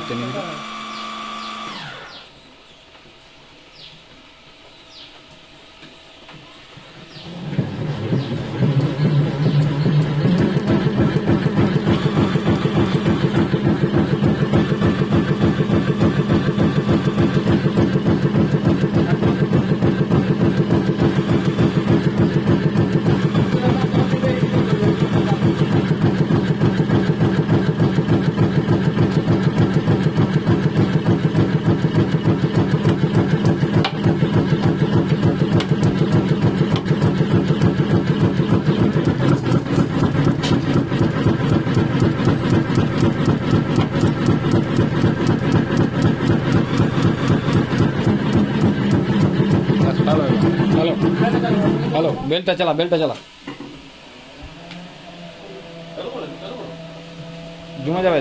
করতে নিন। हेलो बेल्टा चला जुमा जावे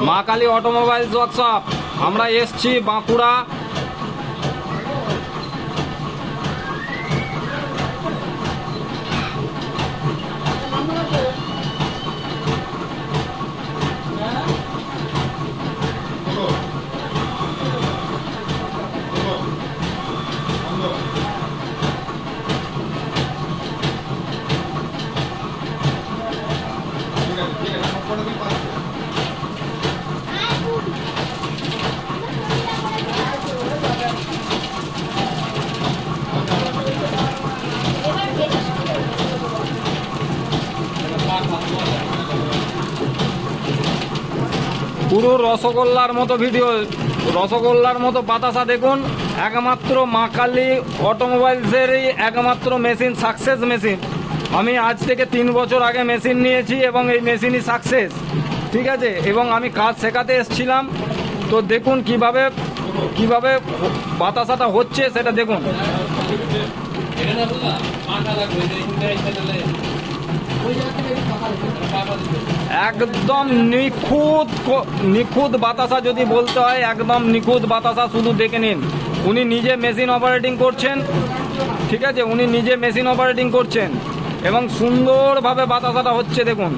মা কালী অটোমোবাইলস ওয়ার্কশপ। আমরা এসছি বাঁকুড়া। পুরো রসগোল্লার মতো ভিডিও, রসগোল্লার মতো বাতাসা দেখুন। একমাত্র মা কালী অটোমোবাইলসেরই একমাত্র মেশিন, সাকসেস মেশিন। আমি আজ থেকে 3 বছর আগে মেশিন নিয়েছি এবং এই মেশিনই সাকসেস, ঠিক আছে। এবং আমি কাজ শেখাতে এসেছিলাম, তো দেখুন কিভাবে কিভাবে বাতাসাটা হচ্ছে সেটা দেখুন। একদম নিখুঁত বাতাসা যদি বলতে হয়, একদম নিখুঁত বাতাসা। শুধু দেখে নিন, উনি নিজে মেশিন অপারেটিং করছেন, ঠিক আছে, উনি নিজে মেশিন অপারেটিং করছেন এবং সুন্দরভাবে বাতাসাটা হচ্ছে দেখুন।